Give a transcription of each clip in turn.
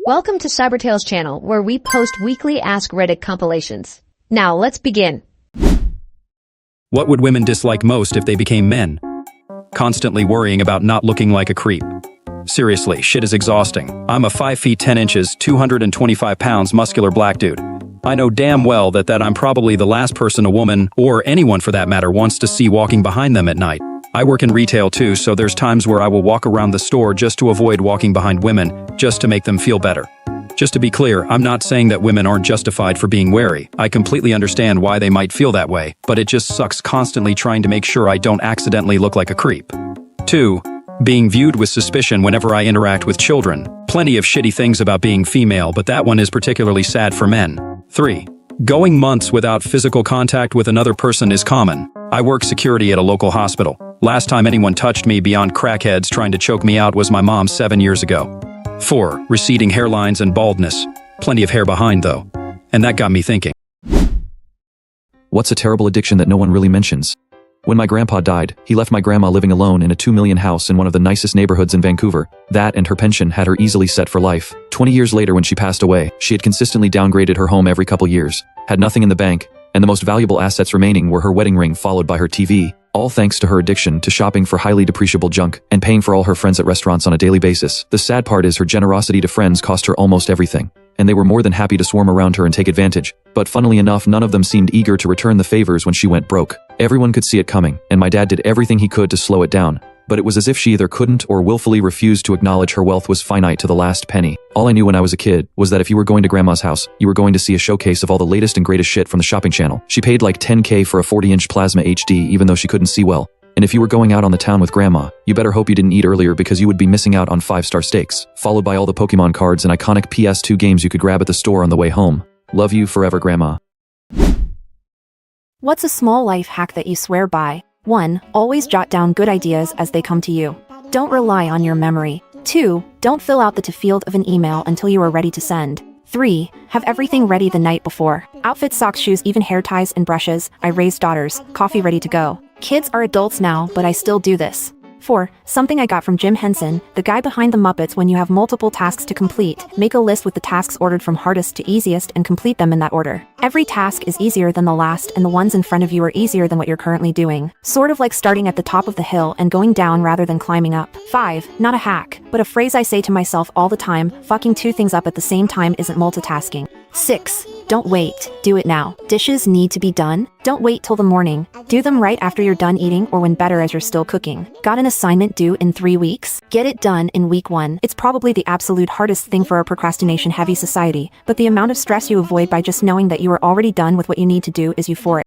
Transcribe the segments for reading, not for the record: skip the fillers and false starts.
Welcome to Cybertales channel, where we post weekly AskReddit compilations. Now, let's begin. What would women dislike most if they became men? Constantly worrying about not looking like a creep. Seriously, shit is exhausting. I'm a 5 feet 10 inches, 225 pounds muscular black dude. I know damn well that I'm probably the last person a woman, or anyone for that matter, wants to see walking behind them at night. I work in retail too, so there's times where I will walk around the store just to avoid walking behind women, just to make them feel better. Just to be clear, I'm not saying that women aren't justified for being wary. I completely understand why they might feel that way, but it just sucks constantly trying to make sure I don't accidentally look like a creep. 2. Being viewed with suspicion whenever I interact with children. Plenty of shitty things about being female, but that one is particularly sad for men. 3. Going months without physical contact with another person is common. I work security at a local hospital. Last time anyone touched me beyond crackheads trying to choke me out was my mom 7 years ago. 4. Receding hairlines and baldness. Plenty of hair behind, though. And that got me thinking. What's a terrible addiction that no one really mentions? When my grandpa died, he left my grandma living alone in a $2 million house in one of the nicest neighborhoods in Vancouver. That and her pension had her easily set for life. 20 years later, when she passed away, she had consistently downgraded her home every couple years, had nothing in the bank, and the most valuable assets remaining were her wedding ring followed by her TV, all thanks to her addiction to shopping for highly depreciable junk and paying for all her friends at restaurants on a daily basis. The sad part is her generosity to friends cost her almost everything, and they were more than happy to swarm around her and take advantage. But funnily enough, none of them seemed eager to return the favors when she went broke. Everyone could see it coming, and my dad did everything he could to slow it down. But it was as if she either couldn't or willfully refused to acknowledge her wealth was finite to the last penny. All I knew when I was a kid was that if you were going to grandma's house, you were going to see a showcase of all the latest and greatest shit from the shopping channel. She paid like $10K for a 40-inch plasma HD even though she couldn't see well. And if you were going out on the town with grandma, you better hope you didn't eat earlier because you would be missing out on 5-star steaks, followed by all the Pokemon cards and iconic PS2 games you could grab at the store on the way home. Love you forever, Grandma. What's a small life hack that you swear by? 1. Always jot down good ideas as they come to you. Don't rely on your memory. 2. Don't fill out the to field of an email until you are ready to send. 3. Have everything ready the night before. Outfits, socks, shoes, even hair ties and brushes. I raised daughters. Coffee ready to go. Kids are adults now, but I still do this. 4. Something I got from Jim Henson, the guy behind the Muppets. When you have multiple tasks to complete, make a list with the tasks ordered from hardest to easiest and complete them in that order. Every task is easier than the last, and the ones in front of you are easier than what you're currently doing. Sort of like starting at the top of the hill and going down rather than climbing up. 5. Not a hack, but a phrase I say to myself all the time: fucking 2 things up at the same time isn't multitasking. 6. Don't wait, do it now. Dishes need to be done? Don't wait till the morning. Do them right after you're done eating or when better as you're still cooking. Got an assignment due in 3 weeks? Get it done in week 1. It's probably the absolute hardest thing for our procrastination-heavy society, but the amount of stress you avoid by just knowing that you are already done with what you need to do is euphoric.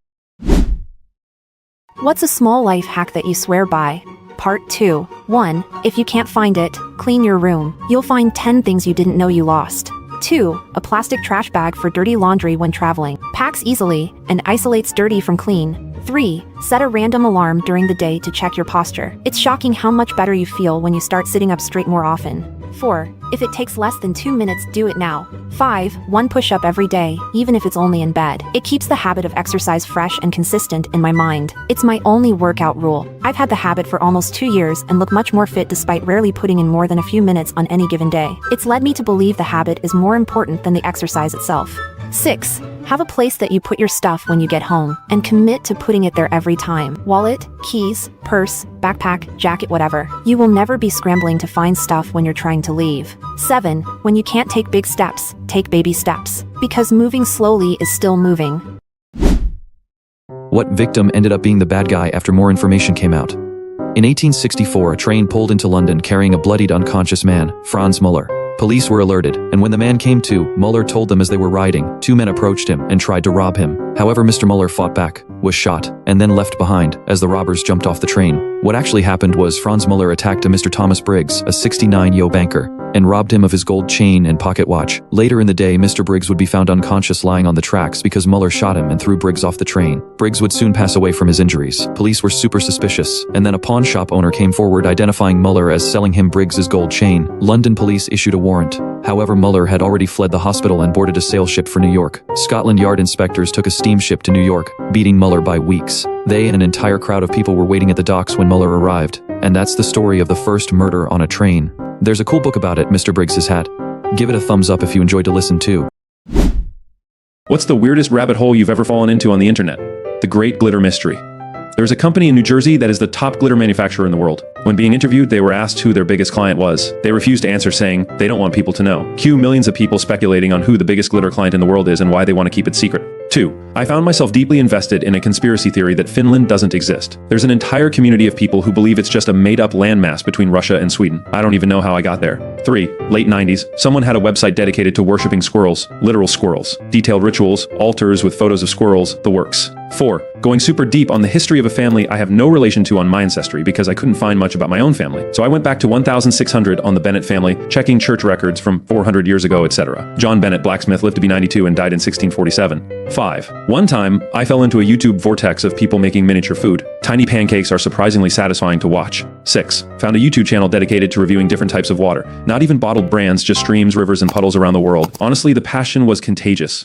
What's a small life hack that you swear by? Part 2. 1. If you can't find it, clean your room. You'll find 10 things you didn't know you lost. 2. A plastic trash bag for dirty laundry when traveling. Packs easily and isolates dirty from clean. 3. Set a random alarm during the day to check your posture. It's shocking how much better you feel when you start sitting up straight more often. 4. If it takes less than 2 minutes, do it now. 5. 1 push-up every day, even if it's only in bed. It keeps the habit of exercise fresh and consistent in my mind. It's my only workout rule. I've had the habit for almost 2 years and look much more fit despite rarely putting in more than a few minutes on any given day. It's led me to believe the habit is more important than the exercise itself. 6. Have a place that you put your stuff when you get home, and commit to putting it there every time. Wallet, keys, purse, backpack, jacket, whatever. You will never be scrambling to find stuff when you're trying to leave. 7. When you can't take big steps, take baby steps. Because moving slowly is still moving. What victim ended up being the bad guy after more information came out? In 1864, a train pulled into London carrying a bloodied unconscious man, Franz Müller. Police were alerted, and when the man came to, Müller told them as they were riding, 2 men approached him and tried to rob him. However, Mr. Müller fought back, was shot, and then left behind as the robbers jumped off the train. What actually happened was Franz Müller attacked a Mr. Thomas Briggs, a 69-year-old banker, and robbed him of his gold chain and pocket watch. Later in the day, Mr. Briggs would be found unconscious lying on the tracks because Müller shot him and threw Briggs off the train. Briggs would soon pass away from his injuries. Police were super suspicious, and then a pawn shop owner came forward identifying Müller as selling him Briggs's gold chain. London police issued a warrant. However, Müller had already fled the hospital and boarded a sail ship for New York. Scotland Yard inspectors took a steamship to New York, beating Müller by weeks. They and an entire crowd of people were waiting at the docks when Müller arrived. And that's the story of the first murder on a train. There's a cool book about it Mr. Briggs has had. Give it a thumbs up if you enjoyed to listen too. What's the weirdest rabbit hole you've ever fallen into on the internet? The Great Glitter Mystery. There's a company in New Jersey that is the top glitter manufacturer in the world. When being interviewed, they were asked who their biggest client was. They refused to answer, saying they don't want people to know. Cue millions of people speculating on who the biggest glitter client in the world is and why they want to keep it secret. 2. I found myself deeply invested in a conspiracy theory that Finland doesn't exist. There's an entire community of people who believe it's just a made-up landmass between Russia and Sweden. I don't even know how I got there. 3. Late 90s, someone had a website dedicated to worshipping squirrels, literal squirrels. Detailed rituals, altars with photos of squirrels, the works. 4. Going super deep on the history of a family I have no relation to on my ancestry because I couldn't find much about my own family. So I went back to 1600 on the Bennett family, checking church records from 400 years ago, etc. John Bennett, blacksmith, lived to be 92 and died in 1647. 5. One time, I fell into a YouTube vortex of people making miniature food. Tiny pancakes are surprisingly satisfying to watch. 6. Found a YouTube channel dedicated to reviewing different types of water. Not even bottled brands, just streams, rivers, and puddles around the world. Honestly, the passion was contagious.